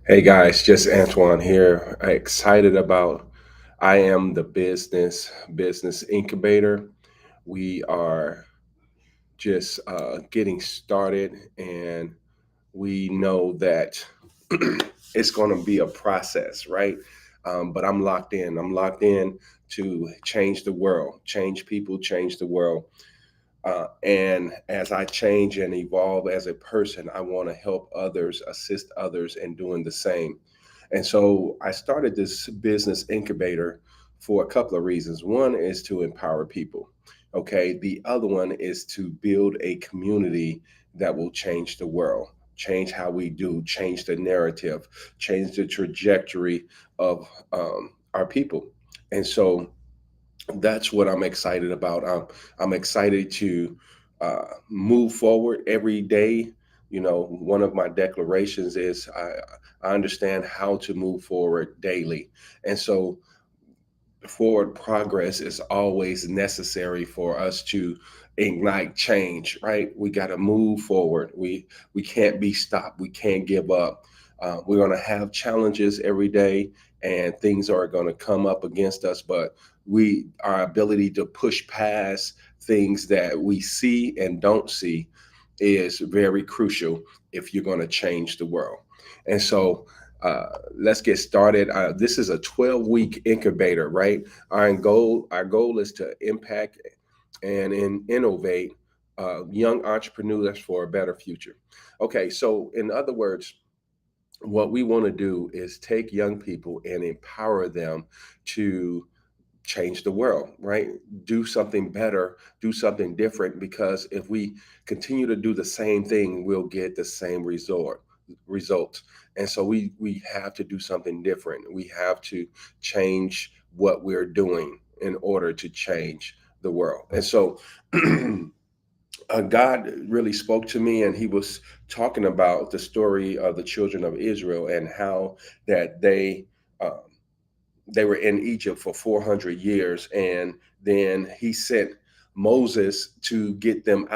Hey guys, just Antoine here. Excited about I am the business incubator. We are just getting started, and we know that it's going to be a process, right? But I'm locked in. I'm locked in to change the world, change people, change the world. And as I change and evolve as a person, I want to help others, assist others in doing the same. And so I started this business incubator for a couple of reasons. One is to empower people. Okay. The other one is to build a community that will change the world, change how we do, change the narrative, change the trajectory of our people. And so that's what I'm excited about. I'm excited to move forward every day. You know, one of my declarations is I understand how to move forward daily. And so forward progress is always necessary for us to ignite change, right? We got to move forward. We can't be stopped. We can't give up. We're going to have challenges every day, and things are going to come up against us, but we our ability to push past things that we see and don't see is very crucial if you're going to change the world. And so uh, let's get started. This is a 12-week incubator, right? Our goal is to impact and innovate young entrepreneurs for a better future. Okay, so in other words, what we want to do is take young people and empower them to change the world, right? Do something better, do something different, because if we continue to do the same thing, we'll get the same results. And so we have to do something different. We have to change what we're doing in order to change the world. And so God really spoke to me, and he was talking about the story of the children of Israel and how that um, they were in Egypt for 400 years, and then he sent Moses to get them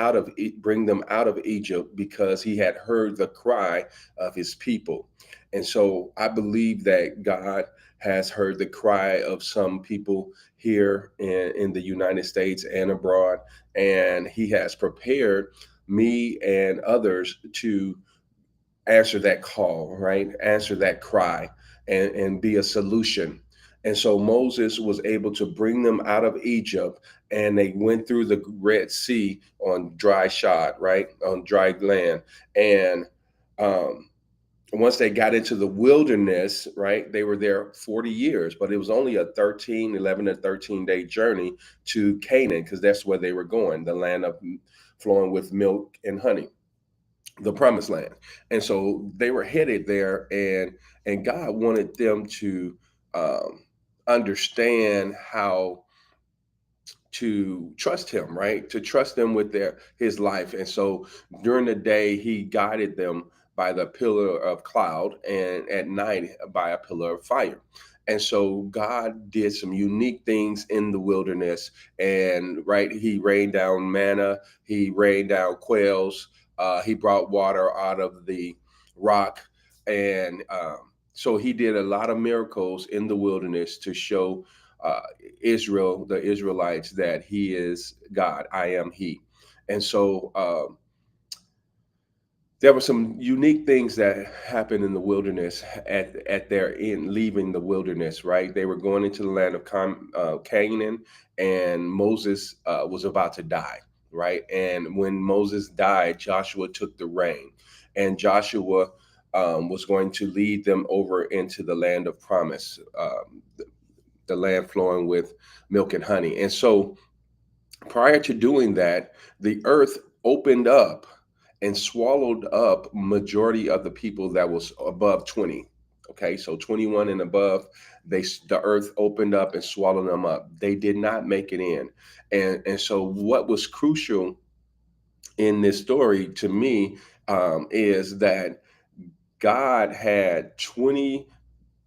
bring them out of Egypt, because he had heard the cry of his people. And so I believe that God has heard the cry of some people here in the United States and abroad, and he has prepared me and others to answer that call, right? Answer that cry, and be a solution. And so Moses was able to bring them out of Egypt, and they went through the Red Sea on dry shod, right? On dry land. And um, once they got into the wilderness, right, they were there 40 years, but it was only a 11 to 13-day journey to Canaan, because that's where they were going, the land of flowing with milk and honey, the promised land. And so they were headed there, and God wanted them to um, understand how to trust him, right? To trust him with his life. And so during the day he guided them by the pillar of cloud, and at night by a pillar of fire. And so God did some unique things in the wilderness, and right, he rained down manna, he rained down quails, he brought water out of the rock. And so he did a lot of miracles in the wilderness to show uh, Israel, the Israelites, that he is God. I am he. And so there were some unique things that happened in the wilderness at their end, leaving the wilderness, right? They were going into the land of Canaan, and Moses was about to die, right? And when Moses died, Joshua took the reign, and Joshua was going to lead them over into the land of promise, the land flowing with milk and honey. And so prior to doing that, the earth opened up and swallowed up majority of the people that was above 20. Okay, so 21 and above, the earth opened up and swallowed them up. They did not make it in. And so what was crucial in this story to me, is that God had 20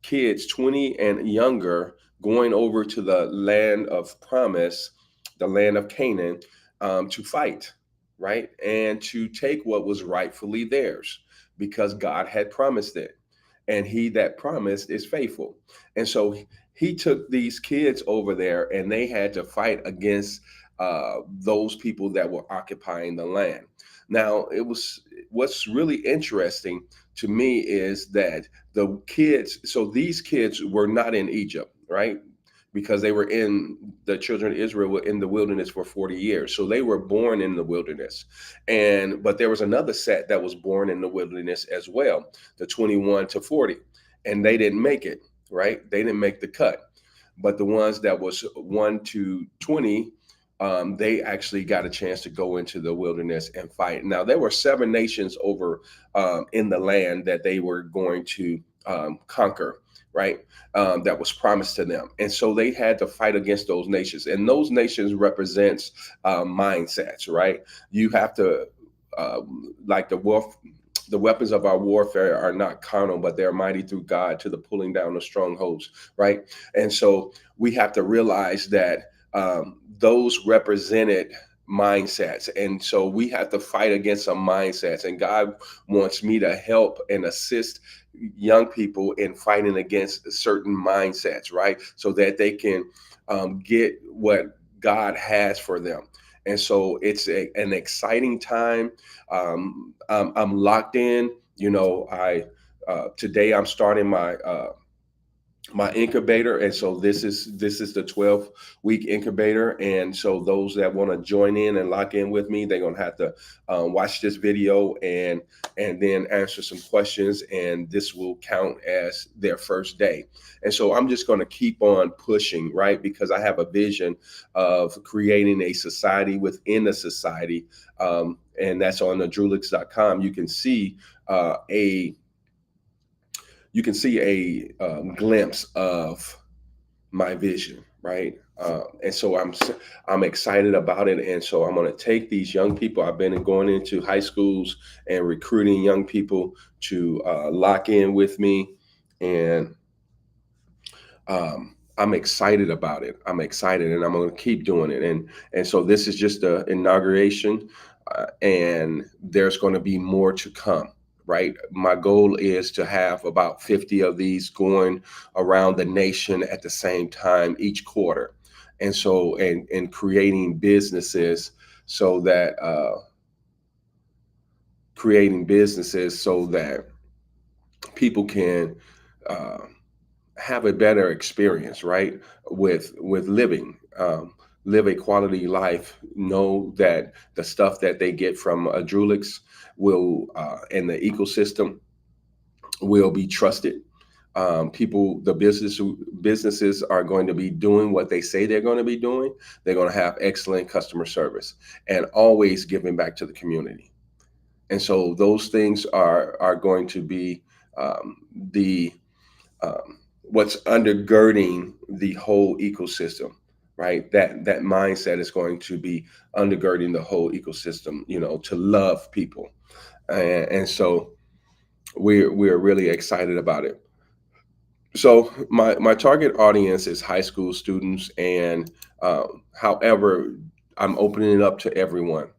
kids, 20 and younger, going over to the land of promise, the land of Canaan, to fight, right? And to take what was rightfully theirs, because God had promised it. and he that promised is faithful. And so he took these kids over there, and they had to fight against those people that were occupying the land. Now, it was what's really interesting to me is that the kids, so these kids were not in Egypt, right? Because they were in the children of Israel were in the wilderness for 40 years. So they were born in the wilderness. And but there was another set that was born in the wilderness as well, the 21 to 40. And they didn't make it, right? They didn't make the cut. But the ones that was 1 to 20, they actually got a chance to go into the wilderness and fight. Now there were 7 nations over in the land that they were going to conquer, right? That was promised to them, and so they had to fight against those nations. And those nations represents mindsets, right? You have to like the weapons of our warfare are not carnal, but they're mighty through God to the pulling down of strongholds, right? And so we have to realize that those represented mindsets. And so we have to fight against some mindsets. And God wants me to help and assist young people in fighting against certain mindsets, right? So that they can get what God has for them. And so it's an exciting time. I'm locked in. I today I'm starting my incubator, and so this is the 12-week incubator. And so those that want to join in and lock in with me, they're going to have to watch this video and then answer some questions, and this will count as their first day. And so I'm just going to keep on pushing, right? Because I have a vision of creating a society within a society, and that's on the drulix.com. A you can see a glimpse of my vision, right? And so I'm excited about it. And so I'm going to take these young people. I've been going into high schools and recruiting young people to lock in with me, and I'm excited about it. I'm excited, and I'm going to keep doing it. And so this is just the inauguration, and there's going to be more to come. Right. My goal is to have about 50 of these going around the nation at the same time each quarter. And so, and creating businesses so that, people can, uh, have a better experience, right? With living, live a quality life. Know that the stuff that they get from a Drulix will and the ecosystem will be trusted. The businesses are going to be doing what they say they're going to be doing. They're going to have excellent customer service and always giving back to the community. And so those things are going to be the what's undergirding the whole ecosystem, right? That mindset is going to be undergirding the whole ecosystem, to love people. And so we're really excited about it. So my target audience is high school students, and however, I'm opening it up to everyone.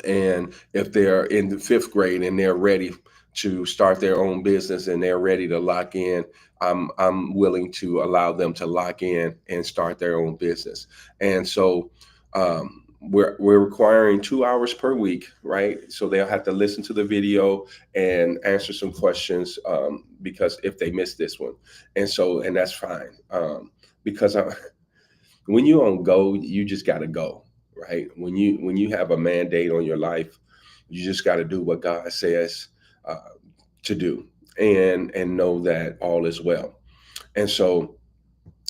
And if they're in the 5th grade and they're ready to start their own business and they're ready to lock in, I'm willing to allow them to lock in and start their own business. And so we're requiring 2 hours per week, right? So they'll have to listen to the video and answer some questions, because if they miss this one, and that's fine, because when you on go, you just got to go, right? When you have a mandate on your life, you just got to do what God says uh, to do, and know that all is well. And so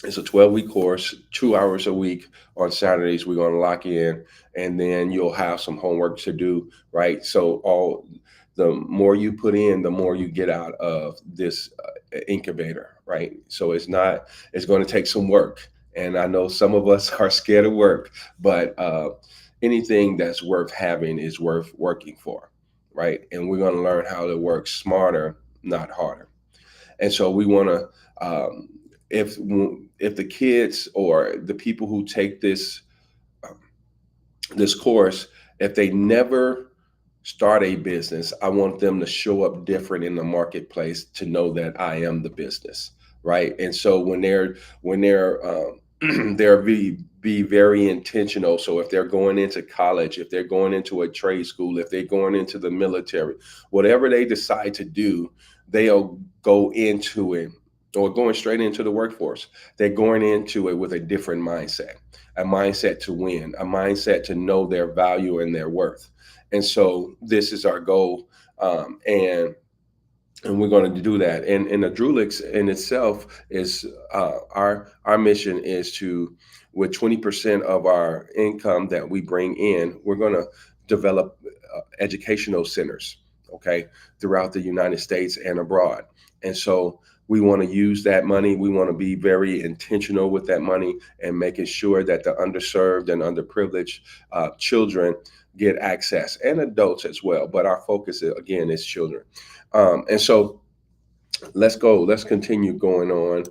it's a 12-week course, 2 hours a week. On Saturdays, we're going to lock in, and then you'll have some homework to do, right? So the more you put in, the more you get out of this incubator, right? So it's going to take some work. And I know some of us are scared of work, but anything that's worth having is worth working for, right? And we're going to learn how to work smarter, not harder. And so we want to, if if the kids or the people who take this course, if they never start a business, I want them to show up different in the marketplace to know that I am the business, right? And so when they're be very intentional. So if they're going into college, if they're going into a trade school, if they're going into the military, whatever they decide to do, they'll go into it or going straight into the workforce. They're going into it with a different mindset, a mindset to win, a mindset to know their value and their worth. And so this is our goal. And we're going to do that. And the Drulix in itself is our mission is to, with 20% of our income that we bring in, we're going to develop educational centers, okay, throughout the United States and abroad. And so we want to use that money. We want to be very intentional with that money and making sure that the underserved and underprivileged children get access, and adults as well. But our focus, again, is children. And so let's go. Let's continue going on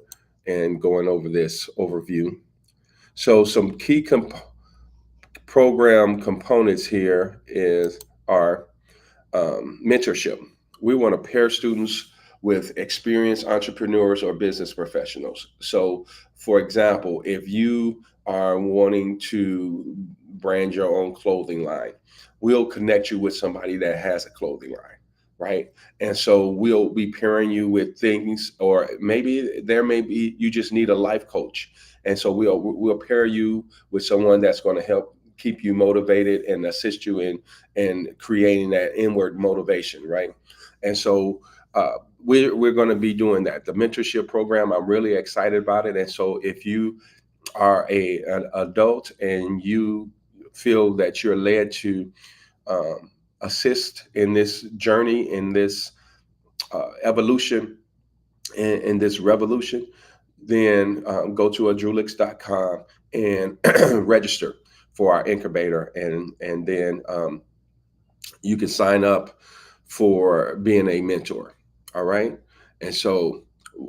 and going over this overview. So some key program components here is our mentorship. We want to pair students with experienced entrepreneurs or business professionals. So, for example, if you are wanting to brand your own clothing line, we'll connect you with somebody that has a clothing line, right? And so we'll be pairing you with things, or maybe there may be you just need a life coach, and so we'll pair you with someone that's going to help keep you motivated and assist you in creating that inward motivation, right? And so we're going to be doing that. The mentorship program, I'm really excited about it. And so if you are an adult and you feel that you're led to um, assist in this journey, in this evolution, in this revolution, then go to adrulix.com and register for our incubator, and then you can sign up for being a mentor. All right. And so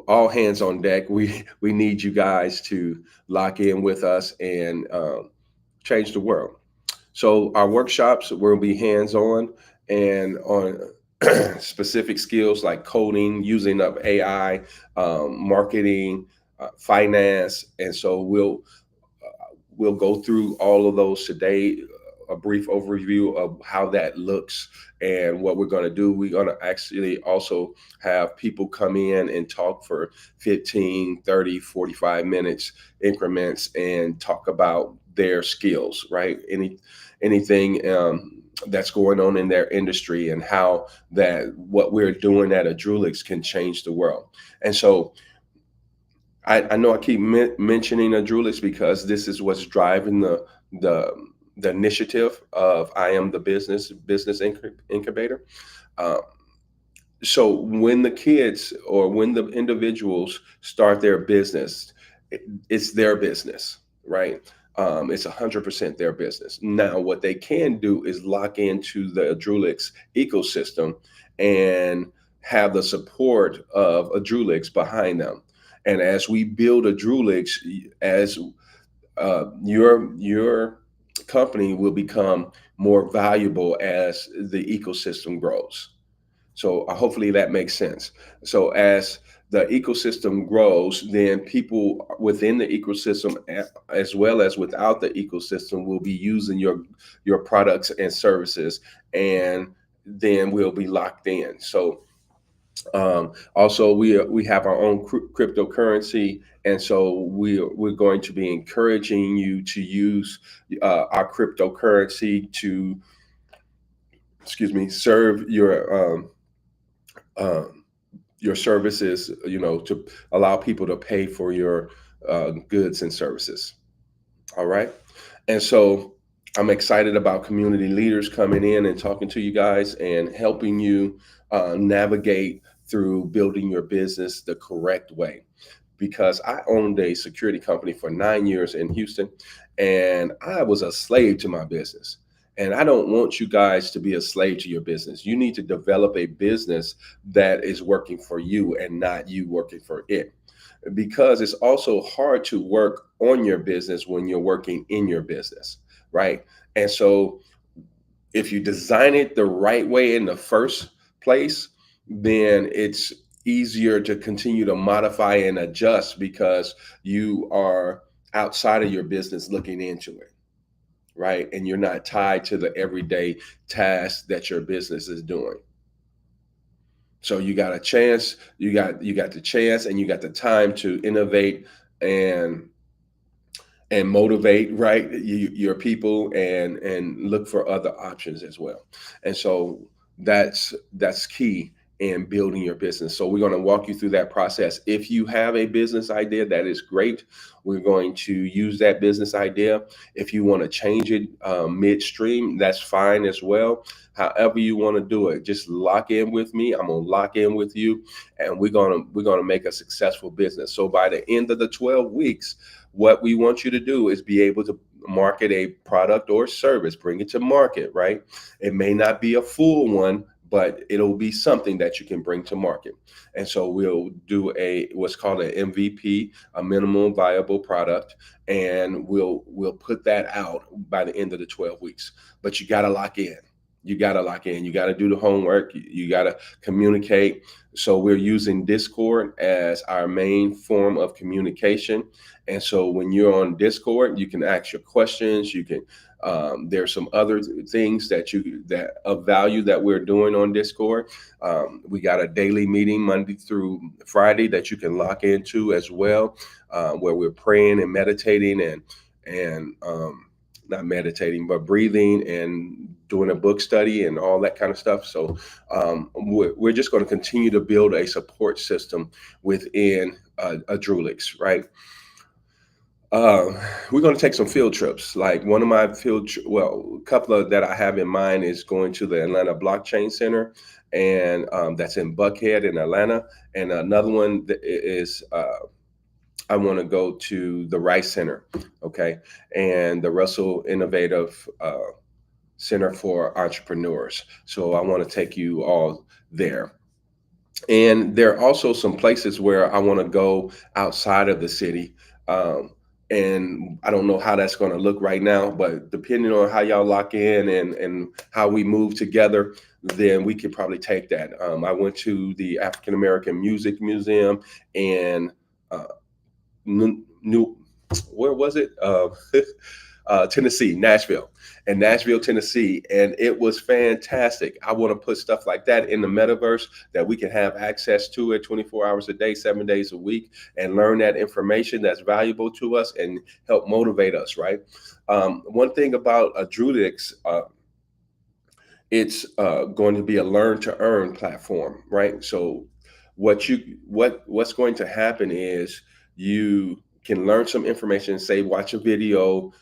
all hands on deck. We need you guys to lock in with us and change the world. So our workshops will be hands on and on specific skills like coding, using of AI, marketing, finance. And so we'll go through all of those today, a brief overview of how that looks and what we're going to do. We're going to actually also have people come in and talk for 15, 30, 45 minutes increments and talk about their skills, right? Anything that's going on in their industry, and how that what we're doing at Adrulix can change the world. And so I know I keep mentioning Adrulix because this is what's driving the the initiative of I am the business incubator. Uh, so when the kids or when the individuals start their business, it's their business, right? It's 100% their business. Now, what they can do is lock into the Adrulix ecosystem and have the support of Adrulix behind them. And as we build Adrulix, as your company will become more valuable as the ecosystem grows. So hopefully that makes sense. So as the ecosystem grows, then people within the ecosystem, as well as without the ecosystem, will be using your products and services, and then we'll be locked in. So also, we have our own cryptocurrency, and so we're going to be encouraging you to use our cryptocurrency to, excuse me, serve um, your services. You know, to allow people to pay for your goods and services. All right. And so I'm excited about community leaders coming in and talking to you guys and helping you navigate through building your business the correct way. Because I owned a security company for 9 years in Houston, and I was a slave to my business. And I don't want you guys to be a slave to your business. You need to develop a business that is working for you and not you working for it, because it's also hard to work on your business when you're working in your business, right? And so If you design it the right way in the first place, then it's easier to continue to modify and adjust because you are outside of your business looking into it, right? And you're not tied to the everyday tasks that your business is doing. So you got a chance, you got the chance and you got the time to innovate and motivate, right, your people, and look for other options as well. And so that's key in building your business. So we're going to walk you through that process. If you have a business idea, that is great. We're going to use that business idea. If you want to change it midstream, that's fine as well. However you want to do it, just lock in with me. I'm going to lock in with you, and we're going to make a successful business. So by the end of the 12 weeks, what we want you to do is be able to market a product or service, bring it to market, right? It may not be a full one, but it'll be something that you can bring to market. And so we'll do a what's called an MVP, a minimum viable product, and we'll put that out by the end of the 12 weeks. But you got to lock in. You got to lock in. You got to do the homework. You got to communicate. So we're using Discord as our main form of communication. And so when you're on Discord, you can ask your questions. You can there's some other things that of value that we're doing on Discord. We got a daily meeting Monday through Friday that you can lock into as well, where we're praying and meditating and not meditating but breathing and doing a book study and all that kind of stuff. So we're just going to continue to build a support system within a Drulix, right? Uh, we're going to take some field trips. Like one of my well, a couple of that I have in mind is going to the Atlanta Blockchain Center, and that's in Buckhead in Atlanta. And another one that is I want to go to the Rice Center, okay, and the Russell Innovative Center for Entrepreneurs. So I want to take you all there. And there are also some places where I want to go outside of the city. Um, and I don't know how that's going to look right now, but depending on how y'all lock in and how we move together, then we could probably take that. I went to the African American Music Museum and uh, New, where was it? Tennessee, Nashville, and Nashville, Tennessee, and it was fantastic. I want to put stuff like that in the metaverse that we can have access to it 24 hours a day, 7 days a week, and learn that information that's valuable to us and help motivate us. Right. One thing about a Drudix, it's going to be a learn to earn platform, right? So what's going to happen is you can learn some information, say watch a video,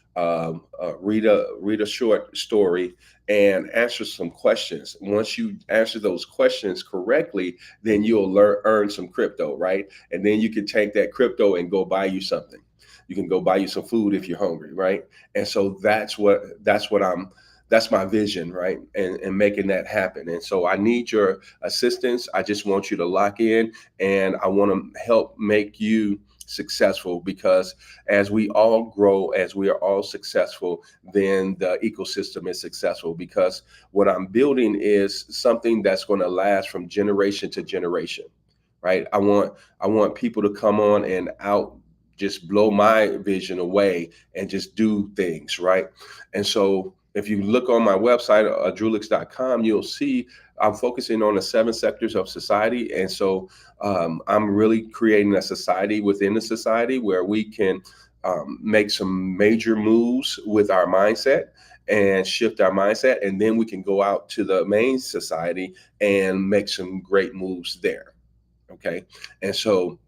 read a short story, and answer some questions. Once you answer those questions correctly, then you'll earn some crypto, right? And then you can take that crypto and go buy you something. You can go buy you some food if you're hungry, right? And so that's my vision, right? And making that happen. And so I need your assistance. I just want you to lock in, and I want to help make you successful, because as we all grow, as we are all successful, then the ecosystem is successful, because what I'm building is something that's going to last from generation to generation, right? I want people to come on and out just blow my vision away and just do things, right? And so if you look on my website, drulix.com, you'll see I'm focusing on the 7 sectors of society. And so I'm really creating a society within a society where we can make some major moves with our mindset and shift our mindset. And then we can go out to the main society and make some great moves there. Okay. And so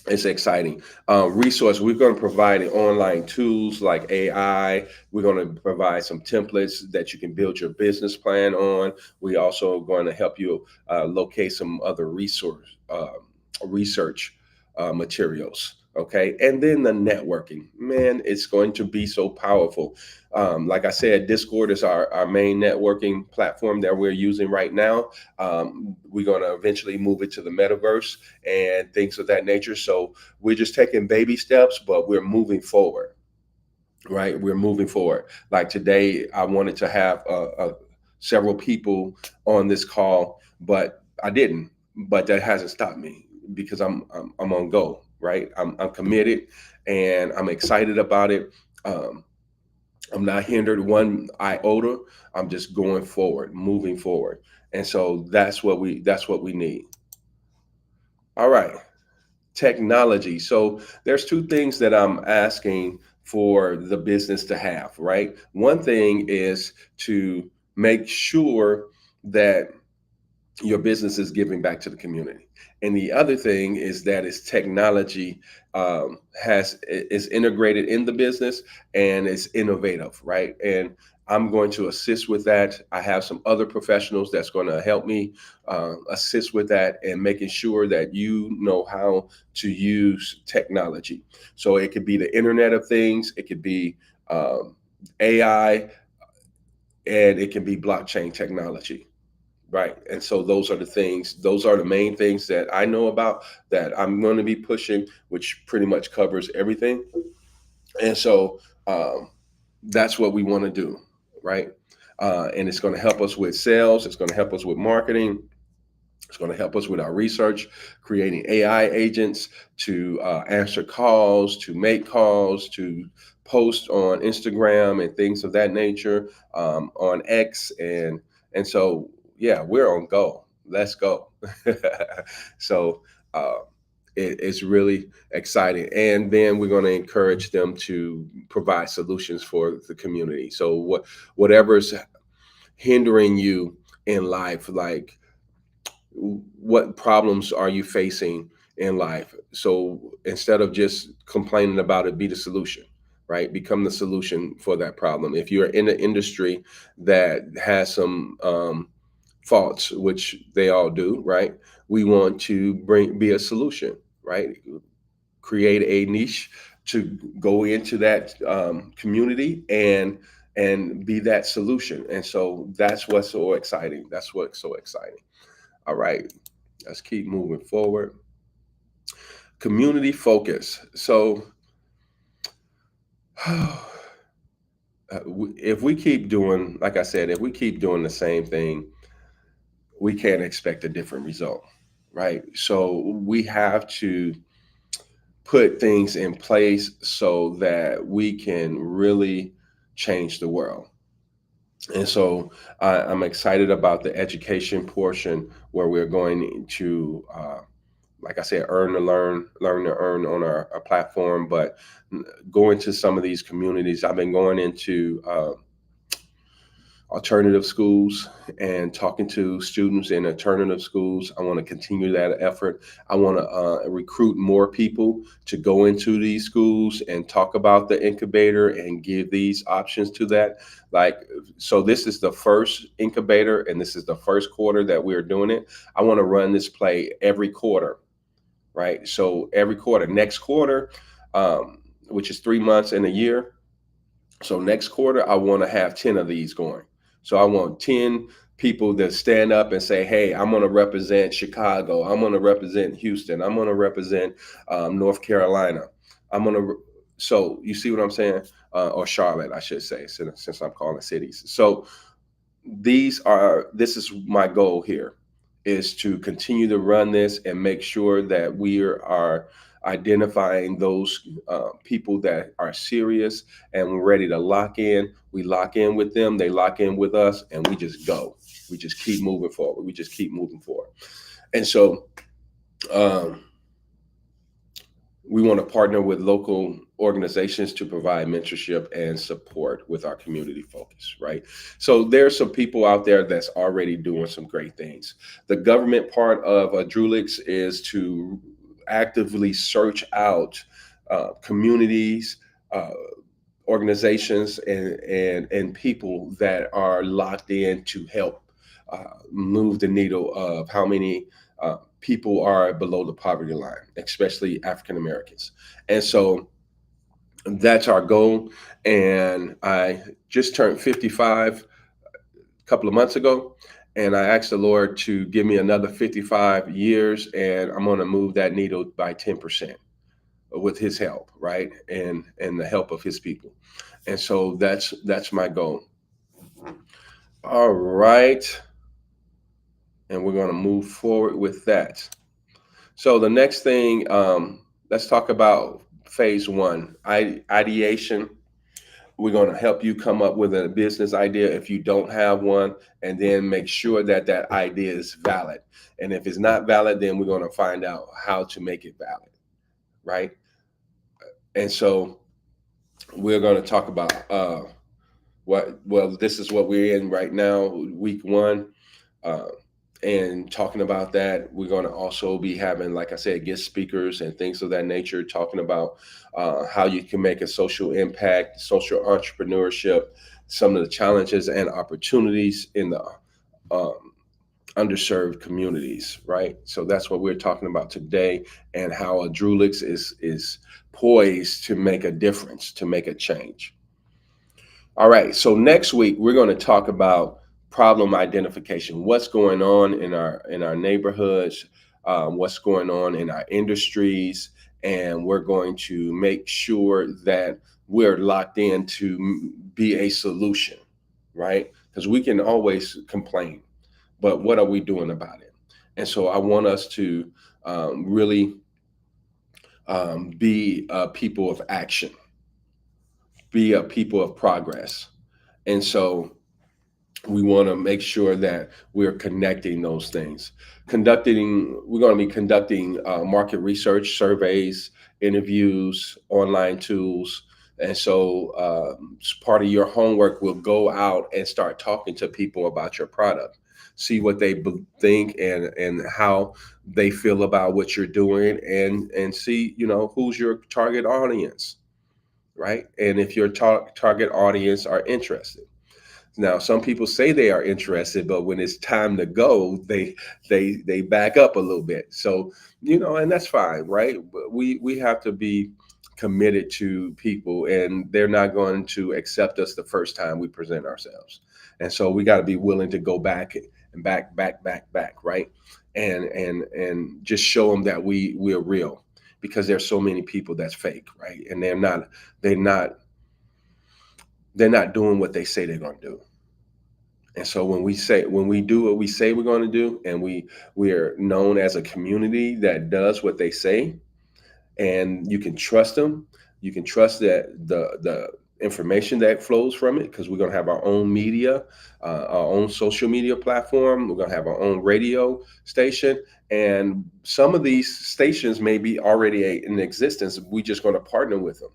it's exciting. Resource, we're going to provide online tools like AI. We're going to provide some templates that you can build your business plan on. We also are going to help you locate some other research materials. Okay. And then the networking, man, it's going to be so powerful. Like I said, Discord is our main networking platform that we're using right now. We're going to eventually move it to the metaverse and things of that nature. So we're just taking baby steps, but we're moving forward, right? We're moving forward. Like today, I wanted to have several people on this call, but I didn't. But that hasn't stopped me because I'm on go, right? I'm committed and I'm excited about it. Um, I'm not hindered one iota. I'm just going forward, moving forward, and so that's what we need. All right, technology. So there's two things that I'm asking for the business to have, right? One thing is to make sure that your business is giving back to the community, and the other thing is that its technology has is integrated in the business and it's innovative, right? And I'm going to assist with that. I have some other professionals that's going to help me assist with that and making sure that you know how to use technology. So it could be the Internet of Things, it could be um, AI, and it can be blockchain technology. Right. And so those are the main things that I know about that I'm going to be pushing, which pretty much covers everything. And so that's what we want to do. Right. And it's going to help us with sales. It's going to help us with marketing. It's going to help us with our research, creating AI agents to answer calls, to make calls, to post on Instagram and things of that nature, on X, and so yeah, we're on go. Let's go. So uh, it's really exciting, and then we're going to encourage them to provide solutions for the community. So whatever's hindering you in life, like what problems are you facing in life? So instead of just complaining about it, be the solution, right? Become the solution for that problem. If you're in an industry that has some faults, which they all do, right? We want to be a solution, right? Create a niche to go into that community and be that solution. And so that's what's so exciting. That's what's so exciting. All right, let's keep moving forward. Community focus. So, if we keep doing, like I said, if we keep doing the same thing, we can't expect a different result, right? So, we have to put things in place so that we can really change the world. And so, I'm excited about the education portion where we're going to like I said, earn to learn, learn to earn on our platform. But going to some of these communities, I've been going into alternative schools and talking to students in alternative schools. I want to continue that effort. I want to recruit more people to go into these schools and talk about the incubator and give these options to that. Like, so this is the first incubator and this is the first quarter that we're doing it. I want to run this play every quarter, right? So every quarter, next quarter, which is 3 months in a year. So next quarter, I want to have 10 of these going. So I want 10 people that stand up and say, hey, I'm going to represent Chicago. I'm going to represent Houston. I'm going to represent North Carolina. I'm going to, so you see what I'm saying? Or Charlotte, I should say, since I'm calling cities. So this is my goal here, is to continue to run this and make sure that we are identifying those people that are serious and we're ready to lock in. We lock in with them, they lock in with us, and we just go. We just keep moving forward. We just keep moving forward. And so um, we want to partner with local organizations to provide mentorship and support with our community focus, right? So there's some people out there that's already doing some great things. The government part of Drulix is to actively search out communities, uh, organizations, and people that are locked in to help move the needle of how many people are below the poverty line, especially African Americans. And so that's our goal. And I just turned 55 a couple of months ago. And I asked the Lord to give me another 55 years, and I'm going to move that needle by 10% with His help, right? And the help of His people. And so that's my goal. All right. And we're going to move forward with that. So the next thing, let's talk about phase one, ideation. We're going to help you come up with a business idea if you don't have one, and then make sure that that idea is valid. And if it's not valid, then we're going to find out how to make it valid, right? And so we're going to talk about this is what we're in right now, week one. Uh, and talking about that, we're going to also be having, like I said, guest speakers and things of that nature, talking about how you can make a social impact, social entrepreneurship, some of the challenges and opportunities in the um, underserved communities, right? So that's what we're talking about today, and how a Drulix is poised to make a difference, to make a change. All right. So next week we're going to talk about problem identification. What's going on in our neighborhoods? What's going on in our industries? And we're going to make sure that we're locked in to be a solution, right? Because we can always complain, but what are we doing about it? And so I want us to really be a people of action, be a people of progress. And so we want to make sure that we're connecting those things. We're going to be conducting market research, surveys, interviews, online tools. And so part of your homework will go out and start talking to people about your product, see what they think, and how they feel about what you're doing, and see, who's your target audience, right? And if your target audience are interested. Now, some people say they are interested, but when it's time to go, they back up a little bit. So, and that's fine, right? But we have to be committed to people, and they're not going to accept us the first time we present ourselves. And so we got to be willing to go back and back, right? And just show them that we're real, because there's so many people that's fake, right? And they're not they're not doing what they say they're going to do. And so when we do what we say we're going to do, and we are known as a community that does what they say, and you can trust them, you can trust that the information that flows from it, because we're going to have our own media, our own social media platform. We're going to have our own radio station, and some of these stations may be already in existence. We're just going to partner with them,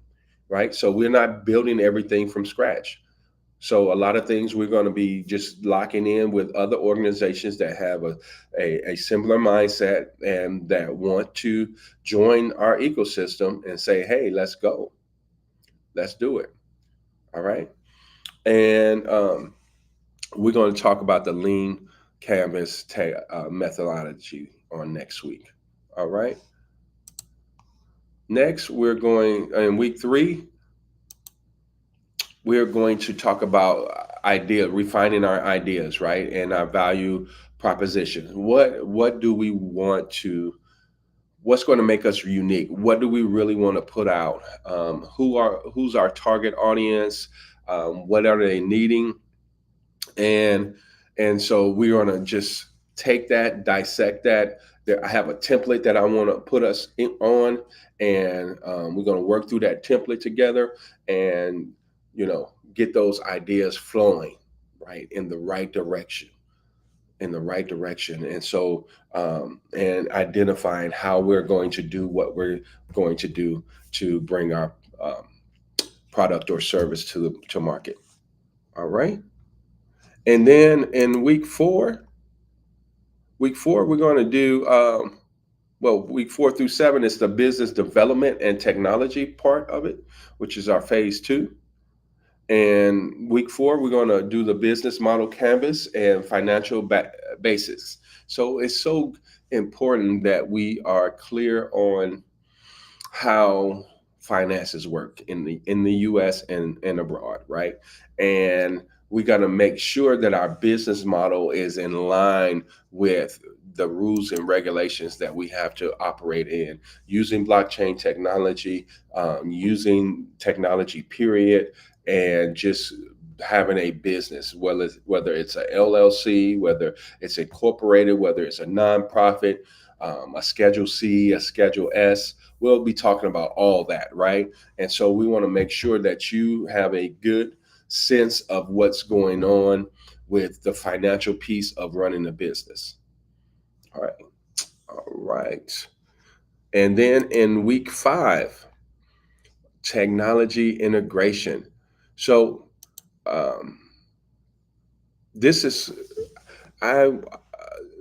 right? So we're not building everything from scratch. So a lot of things we're going to be just locking in with other organizations that have a similar mindset, and that want to join our ecosystem and say, hey, let's go. Let's do it. All right. And we're going to talk about the lean canvas methodology on next week. All right. Next, we're going in week three, we're going to talk about refining our ideas, right? And our value proposition. What do we want to, what's going to make us unique? What do we really want to put out? Who's our target audience? What are they needing? and and so we're going to just take that, dissect that. I have a template that I want to put us on, and we're going to work through that template together, and get those ideas flowing, right, in the right direction, and so and identifying how we're going to do what we're going to do to bring our um, product or service to market. All right. And then in week four, we're going to do, week 4 through 7 is the business development and technology part of it, which is our phase two. And week 4, we're going to do the business model canvas and financial basis. So it's so important that we are clear on how finances work in the US and abroad, right? And we got to make sure that our business model is in line with the rules and regulations that we have to operate in, using blockchain technology, using technology, period, and just having a business, whether it's a LLC, whether it's incorporated, whether it's a nonprofit, a Schedule C, a Schedule S. We'll be talking about all that, right? And so we want to make sure that you have a good sense of what's going on with the financial piece of running a business. All right. All right. And then in week 5, technology integration. So um, this is I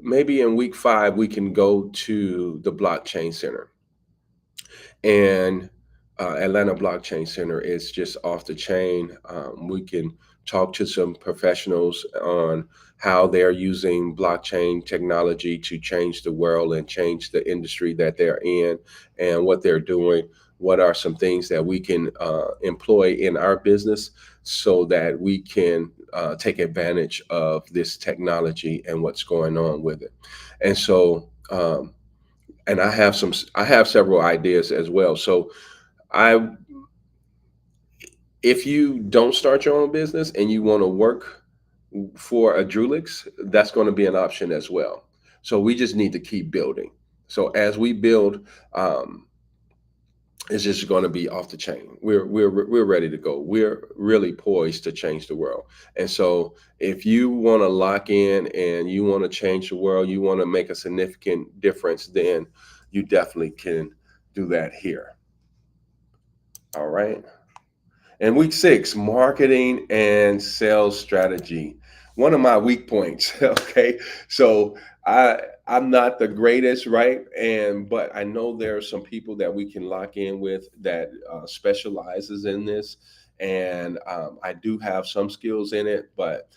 maybe in week 5 we can go to the blockchain center, and Atlanta Blockchain Center is just off the chain. We can talk to some professionals on how they're using blockchain technology to change the world and change the industry that they're in and what they're doing. What are some things that we can employ in our business so that we can take advantage of this technology and what's going on with it? And so, and I have several ideas as well. So I if you don't start your own business and you want to work for a Drulix, that's going to be an option as well. So we just need to keep building. So as we build, um, it's just going to be off the chain. We're ready to go. We're really poised to change the world. And so if you want to lock in and you want to change the world, you want to make a significant difference, then you definitely can do that here. All right. And week 6, marketing and sales strategy. One of my weak points. Okay. So I'm not the greatest, right? But I know there are some people that we can lock in with that specializes in this. And I do have some skills in it, but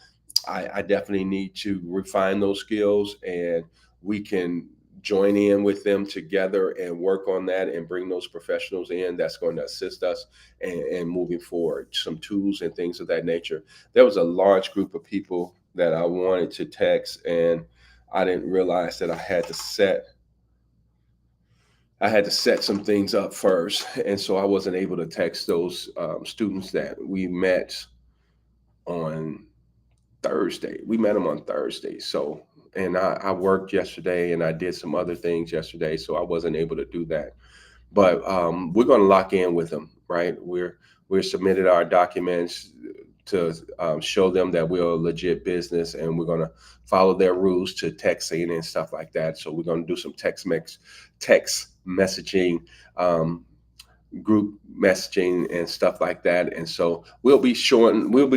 I definitely need to refine those skills, and we can join in with them together and work on that and bring those professionals in that's going to assist us and moving forward, some tools and things of that nature. There was a large group of people that I wanted to text, and I didn't realize that I had to set some things up first, and so I wasn't able to text those students that we met on Thursday. We met him on Thursday. So, and I worked yesterday and I did some other things yesterday. So I wasn't able to do that. But we're going to lock in with them, right? We're submitted our documents to show them that we're a legit business, and we're going to follow their rules to texting and stuff like that. So we're going to do some text messaging, um, group messaging and stuff like that. And so we'll be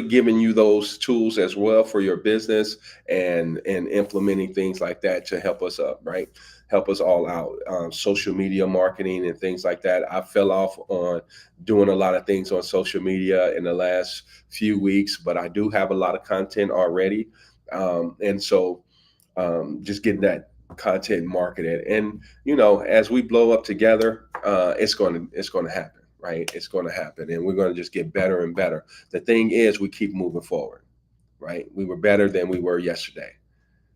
giving you those tools as well for your business, and implementing things like that to help us up, right? Help us all out. Social media marketing and things like that. I fell off on doing a lot of things on social media in the last few weeks, but I do have a lot of content already. And so just getting that content marketed, and as we blow up together, it's going to happen, right? It's going to happen, and we're going to just get better and better. The thing is, we keep moving forward, right? We were better than we were yesterday,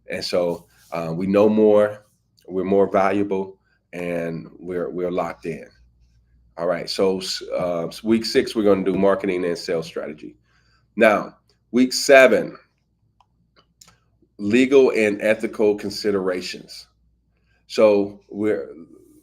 and so we know more, we're more valuable, and we're locked in. All right, so week 6 we're going to do marketing and sales strategy. Now week 7, legal and ethical considerations. So we're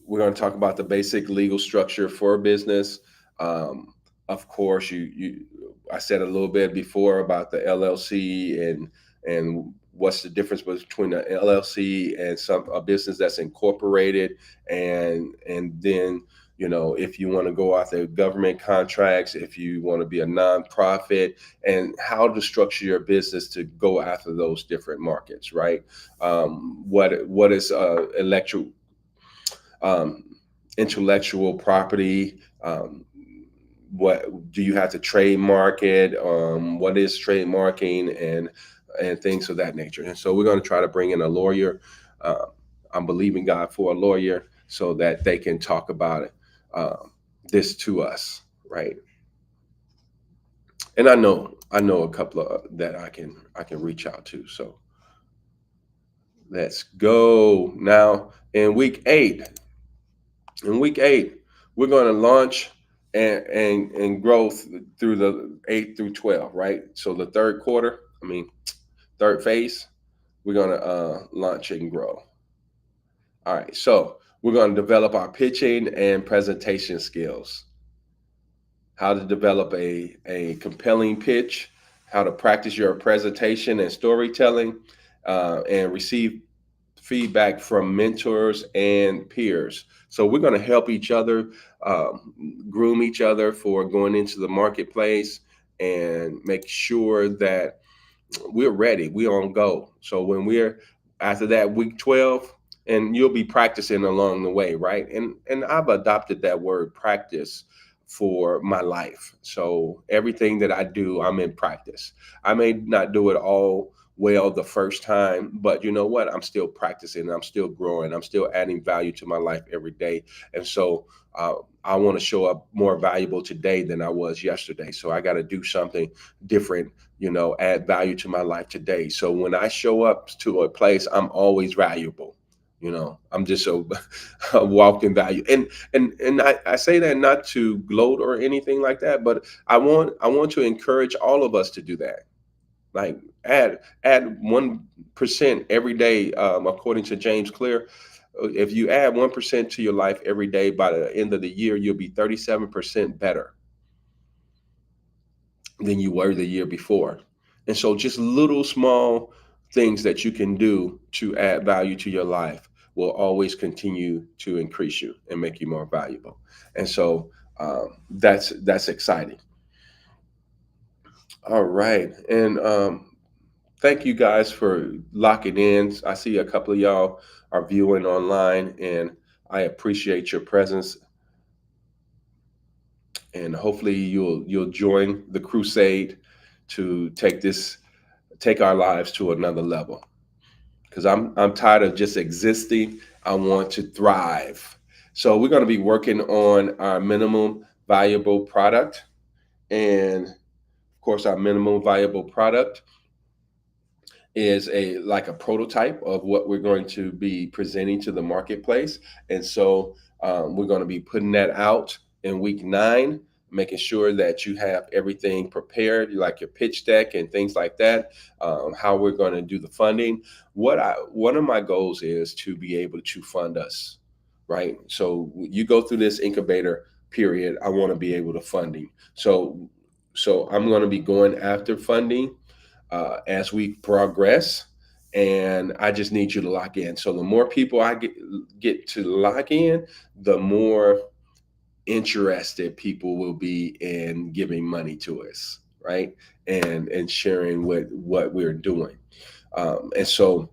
going to talk about the basic legal structure for a business. Um, of course, you I said a little bit before about the LLC, and what's the difference between an LLC and a business that's incorporated, and then if you want to go after government contracts, if you want to be a nonprofit, and how to structure your business to go after those different markets, right? What is um, intellectual property? What do you have to trademark it? What is trademarking, and things of that nature? And so we're going to try to bring in a lawyer. Uh, I'm believing God for a lawyer so that they can talk about it, this to us, right? And I know a couple of that I can reach out to. So let's go now. In week 8, we're going to launch and growth through the 8 through 12, right? So the third quarter, I mean, third phase, we're gonna launch and grow. All right, so we're gonna develop our pitching and presentation skills. How to develop a compelling pitch, how to practice your presentation and storytelling, and receive feedback from mentors and peers. So we're going to help each other, groom each other for going into the marketplace and make sure that we're ready. We're on go. So when we're after that week 12, and you'll be practicing along the way, right? And I've adopted that word practice for my life. So everything that I do, I'm in practice. I may not do it all well the first time, but you know what? I'm still practicing. I'm still growing. I'm still adding value to my life every day. And so uh, I want to show up more valuable today than I was yesterday. So I got to do something different, add value to my life today. So when I show up to a place, I'm always valuable. I'm just a walking value. And I say that not to gloat or anything like that, but I want to encourage all of us to do that. Like add 1% every day, according to James Clear. If you add 1% to your life every day, by the end of the year, you'll be 37% better than you were the year before. And so just little small things that you can do to add value to your life will always continue to increase you and make you more valuable. And so that's exciting. All right. And thank you guys for locking in. I see a couple of y'all are viewing online, and I appreciate your presence. And hopefully you'll join the crusade to take our lives to another level. Because I'm tired of just existing. I want to thrive. So we're going to be working on our minimum valuable product, and of course, our minimum viable product is a prototype of what we're going to be presenting to the marketplace. And so we're going to be putting that out in week 9, making sure that you have everything prepared, like your pitch deck and things like that. How we're going to do the funding. One of my goals is to be able to fund us, right? So you go through this incubator period. I want to be able to funding. So I'm going to be going after funding as we progress. And I just need you to lock in. So the more people I get to lock in, the more interested people will be in giving money to us, right? And sharing what we're doing. And so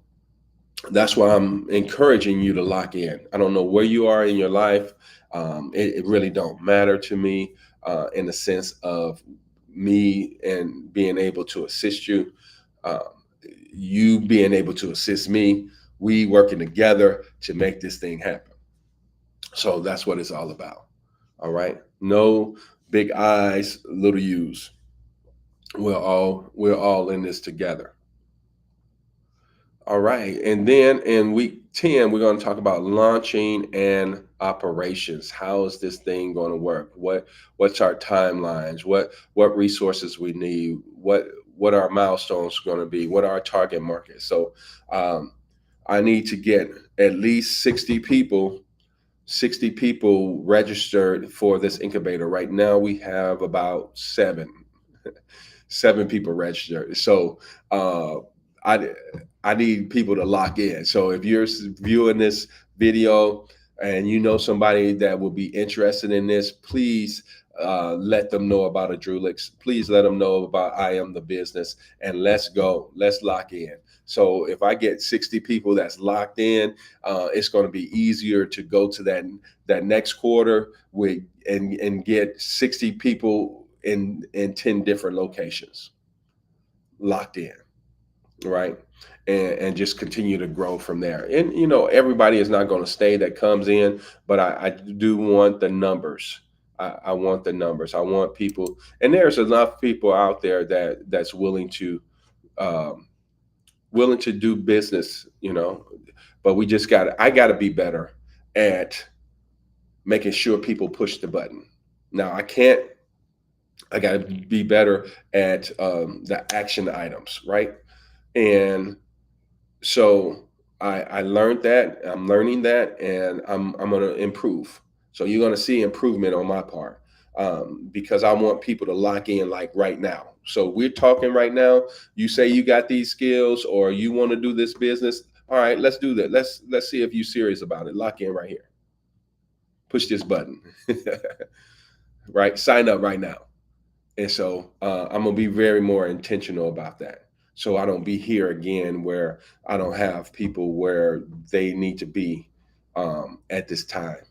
that's why I'm encouraging you to lock in. I don't know where you are in your life. It really don't matter to me in the sense of me and being able to assist you, uh, you being able to assist me, we working together to make this thing happen. So that's what it's all about. All right. No big I's, little U's. We're all in this together. All right. And then in week 10, we're going to talk about launching and operations. How is this thing going to work? What's our timelines? What resources we need? What our milestones going to be? What are our target markets? So um, I need to get at least 60 people registered for this incubator. Right now we have about seven people registered. So uh, I I need people to lock in. So if you're viewing this video and you know somebody that will be interested in this, please let them know about a Drulix. Please let them know about I Am the Business, and let's go. Let's lock in. So if I get 60 people that's locked in, it's going to be easier to go to that next quarter with and get 60 people in 10 different locations locked in, right? And just continue to grow from there. And everybody is not going to stay that comes in, but I do want the numbers. I want the numbers. I want people, and there's enough people out there that's um, willing to do business, but I got to be better at making sure people push the button. Now I can't. I got to be better at the action items, right? And so I learned that. I'm learning that, and I'm going to improve. So you're going to see improvement on my part, because I want people to lock in like right now. So we're talking right now. You say you got these skills, or you want to do this business. All right, let's do that. Let's see if you're serious about it. Lock in right here. Push this button. Right. Sign up right now. And so I'm gonna be very more intentional about that. So I don't be here again where I don't have people where they need to be at this time.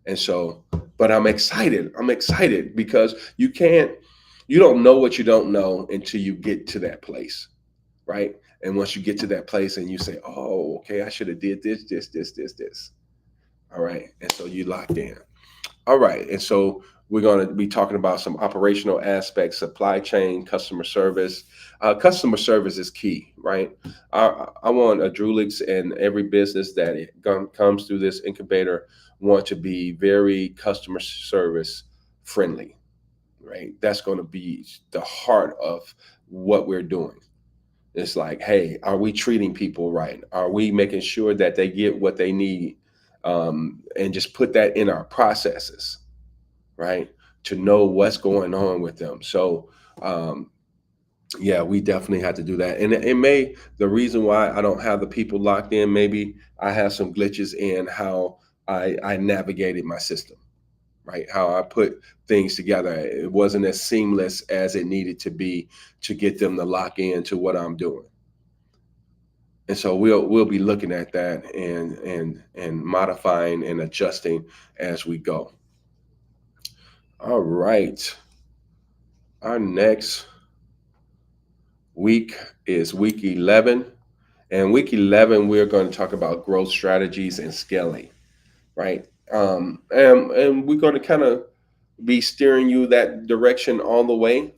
And so, but I'm excited. I'm excited because you don't know what you don't know until you get to that place, right? And once you get to that place and you say, "Oh, okay, I should have did this," all right, and so you locked in. All right. And so we're going to be talking about some operational aspects, supply chain, customer service. Customer service is key, right? I want a Drulix and every business that comes through this incubator want to be very customer service friendly, right? That's going to be the heart of what we're doing. It's like, hey, are we treating people right? Are we making sure that they get what they need? And just put that in our processes, right? To know what's going on with them. So, um, yeah, we definitely have to do that. And it may, the reason why I don't have the people locked in, maybe I have some glitches in how I navigated my system, right? How I put things together. It wasn't as seamless as it needed to be to get them to lock in to what I'm doing. And so we'll be looking at that and modifying and adjusting as we go. All right. Our next week is week 11. And week 11, we're going to talk about growth strategies and scaling, right? And we're going to kind of be steering you that direction all the way,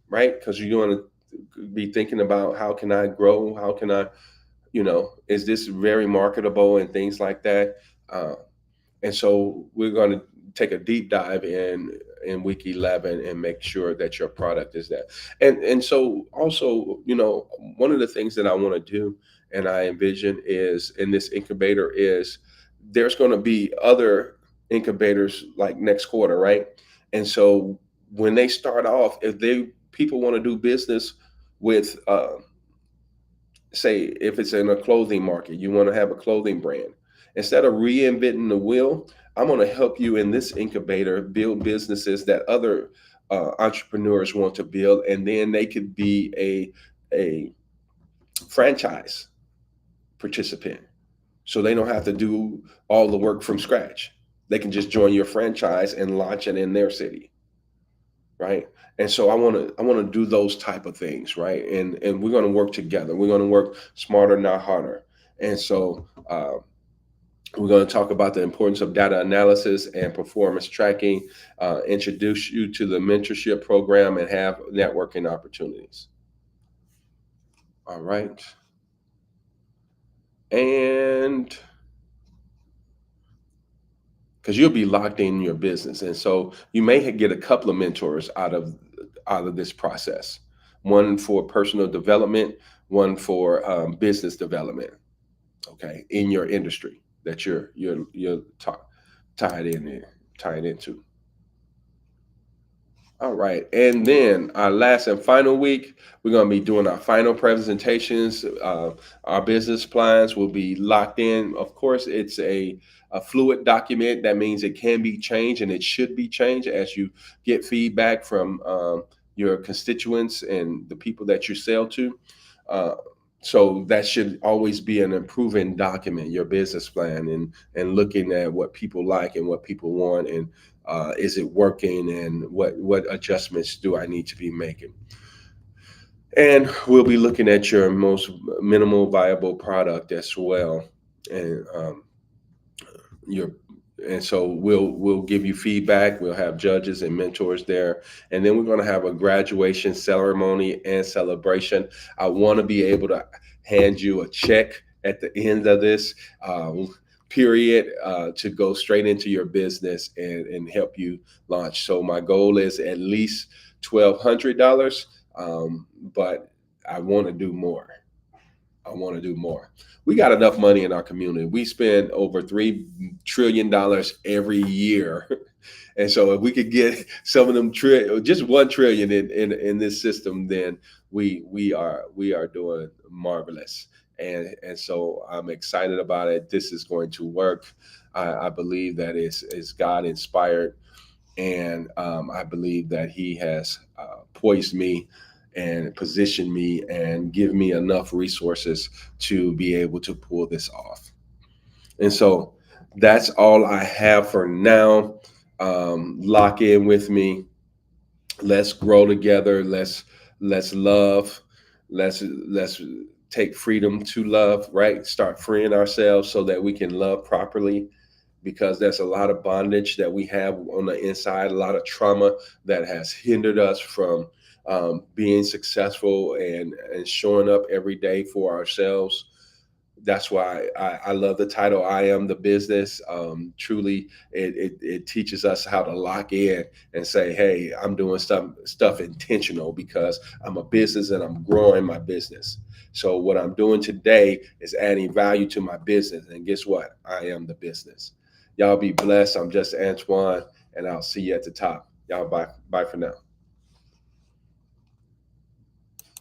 right? Because you're going to be thinking about how can I grow? How can I, is this very marketable and things like that? Uh, and so we're going to take a deep dive in week 11 and make sure that your product is that. And so also, one of the things that I want to do and I envision is in this incubator is there's going to be other incubators like next quarter, right? And so when they start off, if they people want to do business with say if it's in a clothing market, you want to have a clothing brand. Instead of reinventing the wheel, I'm going to help you in this incubator build businesses that other entrepreneurs want to build, and then they could be a franchise participant. So they don't have to do all the work from scratch. They can just join your franchise and launch it in their city, right? And so I want to do those type of things, right? And we're going to work together. We're going to work smarter, not harder. And so we're going to talk about the importance of data analysis and performance tracking, introduce you to the mentorship program, and have networking opportunities. All right. And because you'll be locked in your business, and so you may get a couple of mentors out of this process. One for personal development, one for business development. Okay, in your industry that you're tied in tied into. All right. And then our last and final week, we're going to be doing our final presentations. Our business plans will be locked in. Of course, it's a fluid document. That means it can be changed and it should be changed as you get feedback from your constituents and the people that you sell to. Uh, so that should always be an improving document, your business plan, and looking at what people like and what people want, and is it working, and what adjustments do I need to be making. And we'll be looking at your most minimal viable product as well, and your and so we'll give you feedback. We'll have judges and mentors there, and then we're going to have a graduation ceremony and celebration. I want to be able to hand you a check at the end of this. period, to go straight into your business and help you launch. So my goal is at least $1,200, but I want to do more. I want to do more. We got enough money in our community. We spend over $3 trillion every year. And so if we could get some of them just 1 trillion in this system, then we are doing marvelous. And so I'm excited about it. This is going to work. I believe that is God inspired, and I believe that He has poised me and positioned me and give me enough resources to be able to pull this off. And so that's all I have for now. Lock in with me. Let's grow together. Let's love. Let's take freedom to love. Right. Start freeing ourselves so that we can love properly, because there's a lot of bondage that we have on the inside, a lot of trauma that has hindered us from being successful and showing up every day for ourselves. That's why I love the title, I Am the Business. Truly, it teaches us how to lock in and say, hey, I'm doing stuff intentional because I'm a business and I'm growing my business. So what I'm doing today is adding value to my business. And guess what? I am the business. Y'all be blessed. I'm just Antoine, and I'll see you at the top. Y'all bye for now.